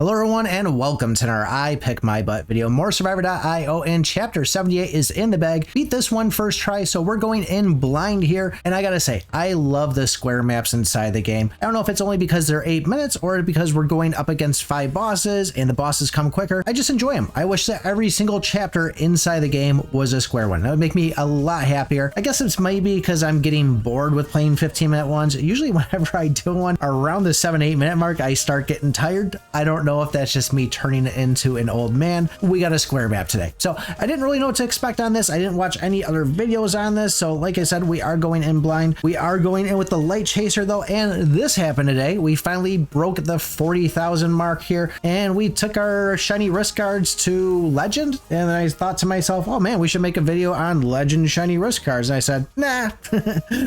Hello everyone and welcome to our I Pick My Butt video. More Survivor.io and chapter 78 is in the bag. Beat this one first try, so we're going in blind here. And I gotta say, I love the square maps inside the game. I don't know if it's only because they're 8 minutes or because we're going up against 5 bosses and the bosses come quicker. I just enjoy them. I wish that every single chapter inside the game was a square one. That would make me a lot happier. I guess it's maybe because I'm getting bored with playing 15-minute ones. Usually whenever I do one around the 7-8 minute mark, I start getting tired. I don't know if that's just me turning it into an old man. We got a square map today. So I didn't really know what to expect on this. I didn't watch any other videos on this. So like I said, we are going in blind. We are going in with the Lightchaser though. And this happened today. We finally broke the 40,000 mark here and we took our shiny wrist guards to legend. And I thought to myself, oh man, we should make a video on legend shiny wrist guards. And I said, nah,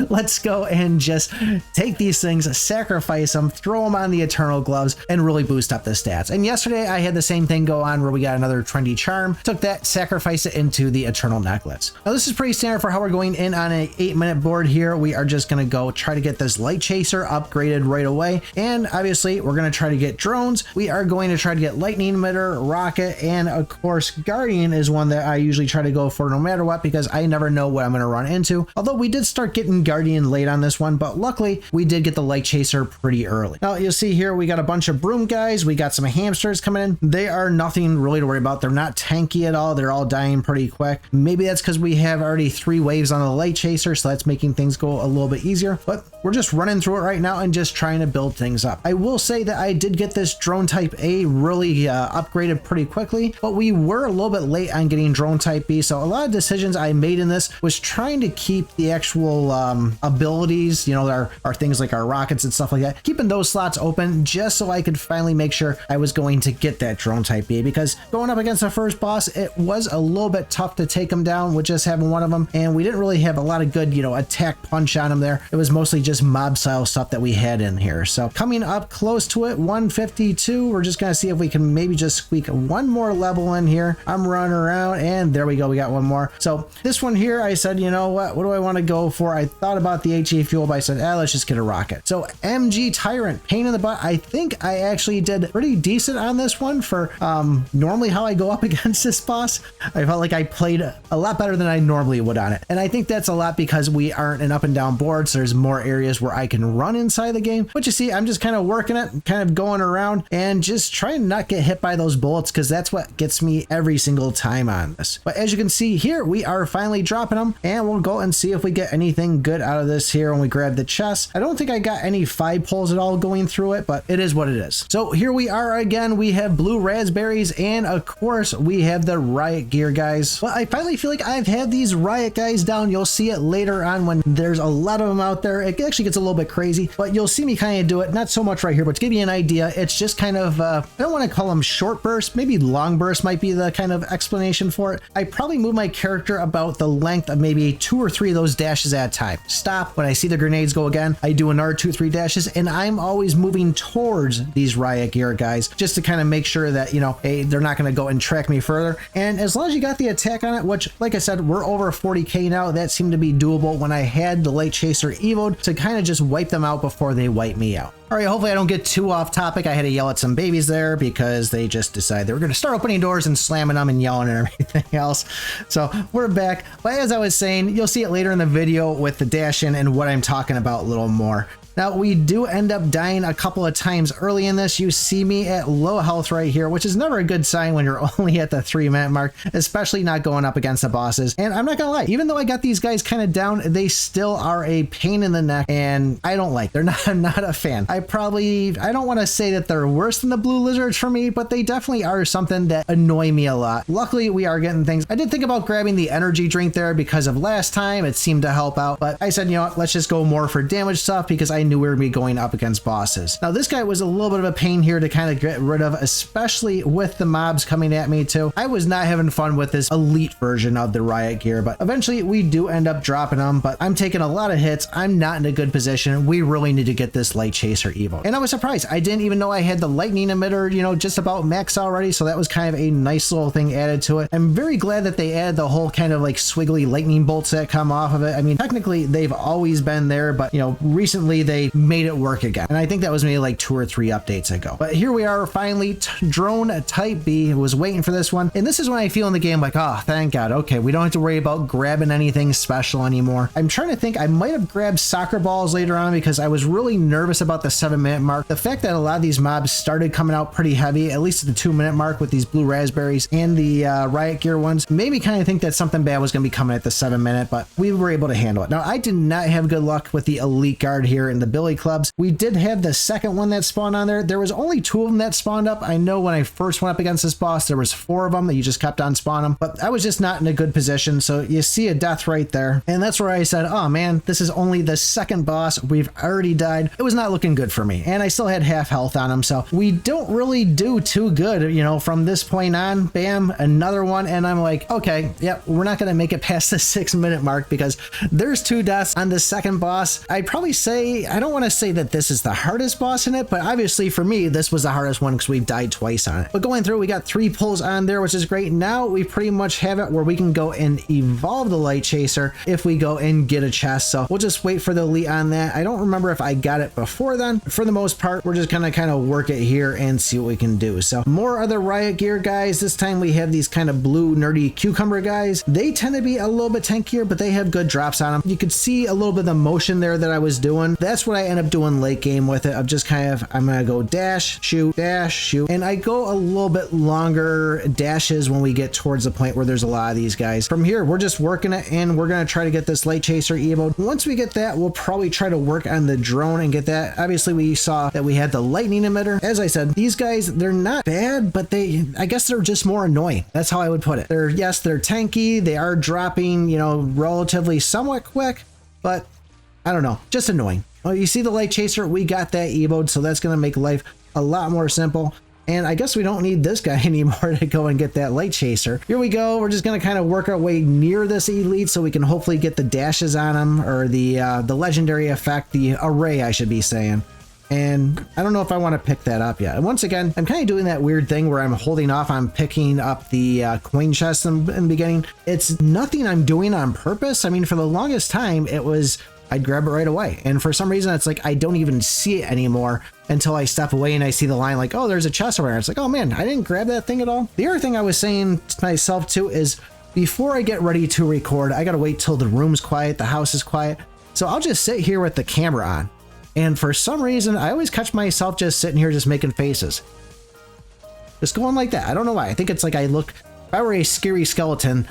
let's go and just take these things, sacrifice them, throw them on the eternal gloves and really boost up the stats. And yesterday I had the same thing go on where we got another trendy charm, took that, sacrificed it into the eternal necklace. Now this is pretty standard for how we're going in on an 8-minute board here. We are just going to go try to get this Lightchaser upgraded right away. And obviously we're going to try to get drones. We are going to try to get lightning emitter, rocket, and of course guardian is one that I usually try to go for no matter what because I never know what I'm going to run into. Although we did start getting guardian late on this one, but luckily we did get the Lightchaser pretty early. Now you'll see here we got a bunch of broom guys. We got some hamsters coming in. They are nothing really to worry about. They're not tanky at all. They're all dying pretty quick. Maybe that's because we have already 3 waves on the Lightchaser, so that's making things go a little bit easier. But we're just running through it right now and just trying to build things up. I will say that I did get this drone type A really upgraded pretty quickly, but we were a little bit late on getting drone type B. So a lot of decisions I made in this was trying to keep the actual abilities, you know, our things like our rockets and stuff like that, keeping those slots open just so I could finally make sure I was going to get that drone type B, because going up against the first boss, it was a little bit tough to take him down with just having one of them. And we didn't really have a lot of good, you know, attack punch on him there. It was mostly just mob style stuff that we had in here. So coming up close to it, 152, we're just going to see if we can maybe just squeak one more level in here. I'm running around and there we go. We got one more. So this one here, I said, you know what do I want to go for? I thought about the HE fuel, but I said, let's just get a rocket. So MG Tyrant, pain in the butt. I think I actually did pretty decent on this one for normally how I go up against this boss. I felt like I played a lot better than I normally would on it. And I think that's a lot because we aren't an up and down board. So there's more areas where I can run inside the game. But you see, I'm just kind of working it, kind of going around and just trying to not get hit by those bullets because that's what gets me every single time on this. But as you can see here, we are finally dropping them and we'll go and see if we get anything good out of this here when we grab the chest. I don't think I got any 5 pulls at all going through it, but it is what it is. So here we are again. We have blue raspberries and of course we have the riot gear guys. Well, I finally feel like I've had these riot guys down. You'll see it later on when there's a lot of them out there. It actually gets a little bit crazy, but you'll see me kind of do it. Not so much right here, but to give you an idea, it's just kind of, I don't want to call them short bursts. Maybe long bursts might be the kind of explanation for it. I probably move my character about the length of maybe 2 or 3 of those dashes at a time. Stop. When I see the grenades go again, I do another 2 or 3 dashes and I'm always moving towards these riot gear guys just to kind of make sure that, you know, hey, they're not going to go and track me further. And as long as you got the attack on it, which like I said, we're over 40k now, that seemed to be doable when I had the Lightchaser evoed to kind of just wipe them out before they wipe me out. All right, hopefully I don't get too off topic. I had to yell at some babies there because they just decided they were going to start opening doors and slamming them and yelling and everything else. So we're back. But as I was saying, you'll see it later in the video with the dash in and what I'm talking about a little more. Now, we do end up dying a couple of times early in this. You see me at low health right here, which is never a good sign when you're only at the 3-minute mark, especially not going up against the bosses. And I'm not gonna lie, even though I got these guys kind of down, they still are a pain in the neck and I don't like. I'm not a fan. I don't want to say that they're worse than the blue lizards for me, but they definitely are something that annoy me a lot. Luckily, we are getting things. I did think about grabbing the energy drink there because of last time. It seemed to help out, but I said, you know what, let's just go more for damage stuff because I knew we were going up against bosses. Now this guy was a little bit of a pain here to kind of get rid of, especially with the mobs coming at me too. I was not having fun with this elite version of the riot gear, but eventually we do end up dropping them, but I'm taking a lot of hits. I'm not in a good position. We really need to get this Lightchaser evo. And I was surprised. I didn't even know I had the lightning emitter, you know, just about max already. So that was kind of a nice little thing added to it. I'm very glad that they added the whole kind of like squiggly lightning bolts that come off of it. I mean, technically they've always been there, but you know, recently they made it work again. And I think that was maybe like 2 or 3 updates ago. But here we are finally, drone type B. Was waiting for this one. And this is when I feel in the game like, oh, thank God. Okay, we don't have to worry about grabbing anything special anymore. I'm trying to think, I might have grabbed soccer balls later on because I was really nervous about the 7-minute mark. The fact that a lot of these mobs started coming out pretty heavy, at least at the 2-minute mark with these blue raspberries and the riot gear ones, made me kind of think that something bad was going to be coming at the 7-minute, but we were able to handle it. Now, I did not have good luck with the elite guard here in the Billy clubs. We did have the second one that spawned on there. There was only 2 of them that spawned up. I know when I first went up against this boss, there was 4 of them that you just kept on spawning them, but I was just not in a good position. So you see a death right there. And that's where I said, oh man, this is only the second boss. We've already died. It was not looking good for me. And I still had half health on him. So we don't really do too good, you know, from this point on. Bam, another one. And I'm like, okay, yep, we're not going to make it past the 6-minute mark because there's 2 deaths on the second boss. I'd probably say, I don't want to say that this is the hardest boss in it, but obviously for me, this was the hardest one because we've died twice on it. But going through, we got 3 pulls on there, which is great. Now we pretty much have it where we can go and evolve the Lightchaser if we go and get a chest. So we'll just wait for the elite on that. I don't remember if I got it before then. For the most part, we're just gonna kind of work it here and see what we can do. So more other riot gear guys. This time we have these kind of blue nerdy cucumber guys. They tend to be a little bit tankier, but they have good drops on them. You could see a little bit of the motion there that I was doing. That's what I end up doing late game with it. I'm just kind of, I'm gonna go dash, shoot, and I go a little bit longer dashes when we get towards the point where there's a lot of these guys. From here, we're just working it and we're gonna try to get this Lightchaser emote. Once we get that, we'll probably try to work on the drone and get that. Obviously, we saw that we had the lightning emitter. As I said, these guys, they're not bad, but I guess they're just more annoying. That's how I would put it. Yes, they're tanky. They are dropping, you know, relatively somewhat quick, but I don't know, just annoying. Well, you see the Lightchaser, we got that emote, so that's gonna make life a lot more simple. And I guess we don't need this guy anymore to go and get that Lightchaser. Here we go. We're just going to kind of work our way near this elite so we can hopefully get the dashes on him, or the legendary effect, the array, I should be saying. And I don't know if I want to pick that up yet. And once again, I'm kind of doing that weird thing where I'm holding off on picking up the coin chest in the beginning. It's nothing I'm doing on purpose. I mean, for the longest time, it was I'd grab it right away. And for some reason, it's like I don't even see it anymore until I step away and I see the line like, oh, there's a chest over there. It's like, oh man, I didn't grab that thing at all. The other thing I was saying to myself too is before I get ready to record, I gotta wait till the room's quiet, the house is quiet. So I'll just sit here with the camera on. And for some reason, I always catch myself just sitting here just making faces. Just going like that. I don't know why. I think it's like I look, if I were a scary skeleton,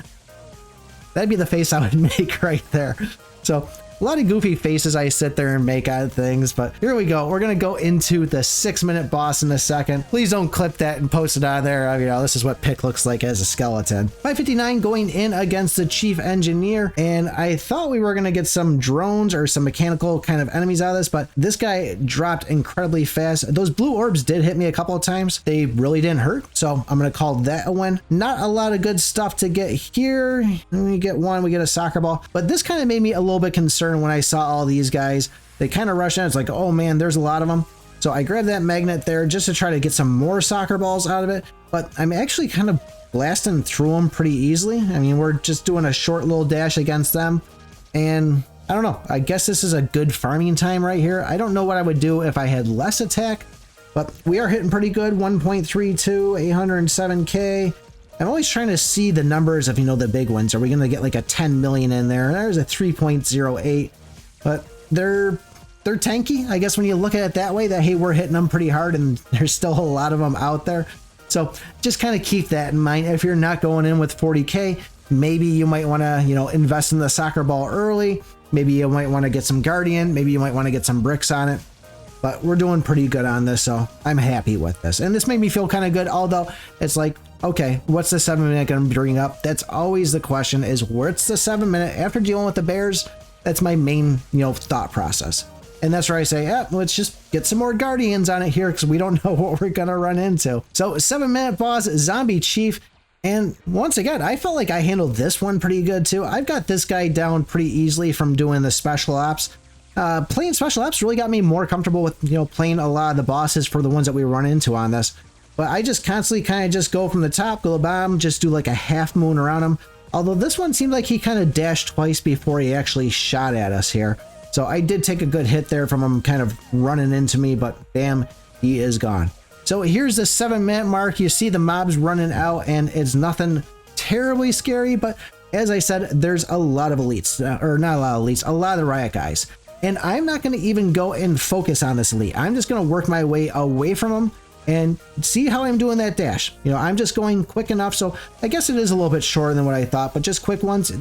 that'd be the face I would make right there. So a lot of goofy faces I sit there and make out of things, but here we go. We're going to go into the 6-minute boss in a second. Please don't clip that and post it out of there. You know, this is what Pick looks like as a skeleton. 559 going in against the chief engineer, and I thought we were going to get some drones or some mechanical kind of enemies out of this, but this guy dropped incredibly fast. Those blue orbs did hit me a couple of times. They really didn't hurt, so I'm going to call that a win. Not a lot of good stuff to get here. We get one, we get a soccer ball, but this kind of made me a little bit concerned when I saw all these guys. They kind of rushed in. It's like, oh man, there's a lot of them. So I grabbed that magnet there just to try to get some more soccer balls out of it, but I'm actually kind of blasting through them pretty easily. I mean, we're just doing a short little dash against them, and I don't know, I guess this is a good farming time right here. I don't know what I would do if I had less attack, but we are hitting pretty good. 1.32, 807k. I'm always trying to see the numbers of, you know, the big ones. Are we going to get like a 10 million in there? There's a 3.08, but they're tanky. I guess when you look at it that way, that, hey, we're hitting them pretty hard and there's still a lot of them out there. So just kind of keep that in mind. If you're not going in with 40k, maybe you might want to, you know, invest in the soccer ball early. Maybe you might want to get some guardian. Maybe you might want to get some bricks on it. But we're doing pretty good on this, so I'm happy with this. And this made me feel kind of good, although it's like, okay, what's the 7-minute going to bring up? That's always the question, is what's the 7-minute? After dealing with the bears, that's my main, you know, thought process. And that's where I say, yeah, let's just get some more guardians on it here because we don't know what we're going to run into. So 7-minute boss, zombie chief. And once again, I felt like I handled this one pretty good too. I've got this guy down pretty easily from doing the special ops. Playing special ops really got me more comfortable with, you know, playing a lot of the bosses for the ones that we run into on this. But I just constantly kind of just go from the top, go to the bottom, just do like a half moon around him. Although this one seemed like he kind of dashed twice before he actually shot at us here. So I did take a good hit there from him kind of running into me, but bam, he is gone. So here's the 7-minute mark. You see the mobs running out and it's nothing terribly scary, but as I said, there's a lot of elites, or not a lot of elites, a lot of the riot guys. And I'm not going to even go and focus on this elite. I'm just going to work my way away from him and see how I'm doing that dash. You know, I'm just going quick enough. So I guess it is a little bit shorter than what I thought, but just quick ones.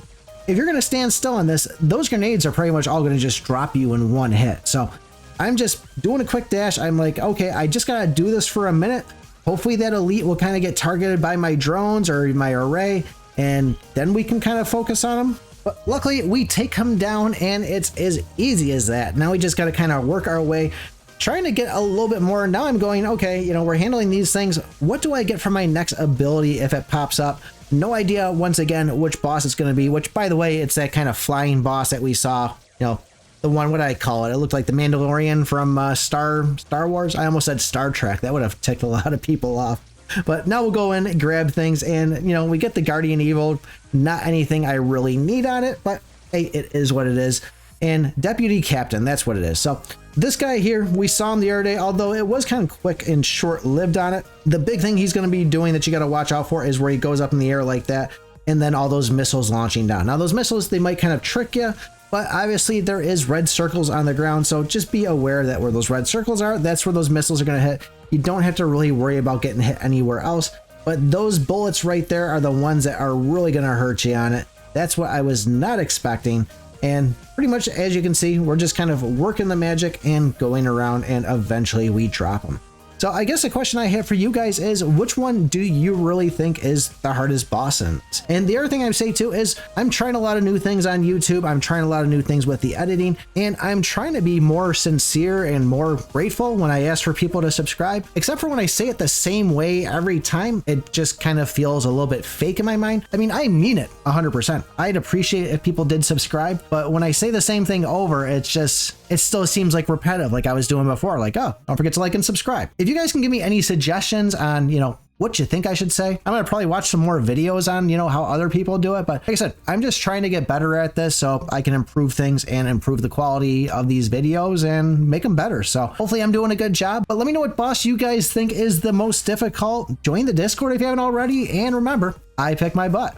If you're going to stand still on this, those grenades are pretty much all going to just drop you in one hit. So I'm just doing a quick dash. I'm like, okay, I just got to do this for a minute. Hopefully that elite will kind of get targeted by my drones or my array, and then we can kind of focus on them. But luckily we take him down and it's as easy as that. Now we just got to kind of work our way, trying to get a little bit more. Now I'm going, okay, you know, we're handling these things. What do I get for my next ability if it pops up? No idea, once again, which boss it's going to be, which, by the way, it's that kind of flying boss that we saw, you know, the one, what did I call it? It looked like the Mandalorian from Star Wars. I almost said Star Trek. That would have ticked a lot of people off. But now we'll go in, grab things, and, you know, we get the Guardian Evil. Not anything I really need on it, but hey, it is what it is. And Deputy Captain, that's what it is. So this guy here, we saw him the other day, although it was kind of quick and short-lived on it. The big thing he's going to be doing that you got to watch out for is where he goes up in the air like that, and then all those missiles launching down. Now those missiles, they might kind of trick you, but obviously there is red circles on the ground, so just be aware that where those red circles are, that's where those missiles are going to hit. You don't have to really worry about getting hit anywhere else, but those bullets right there are the ones that are really going to hurt you on it. That's what I was not expecting. And pretty much, as you can see, we're just kind of working the magic and going around, and eventually we drop them. So I guess the question I have for you guys is, which one do you really think is the hardest boss in this? And the other thing I would say too is, I'm trying a lot of new things on YouTube. I'm trying a lot of new things with the editing, and I'm trying to be more sincere and more grateful when I ask for people to subscribe, except for when I say it the same way every time. It just kind of feels a little bit fake in my mind. I mean, I mean it 100%. I'd appreciate it if people did subscribe, but when I say the same thing over, it's just, it still seems like repetitive, like I was doing before. Like, oh, don't forget to like and subscribe. If you guys can give me any suggestions on, you know, what you think I should say, I'm gonna probably watch some more videos on, you know, how other people do it. But like I said, I'm just trying to get better at this so I can improve things and improve the quality of these videos and make them better. So hopefully I'm doing a good job. But let me know what boss you guys think is the most difficult. Join the Discord if you haven't already, and remember, I pick my butt.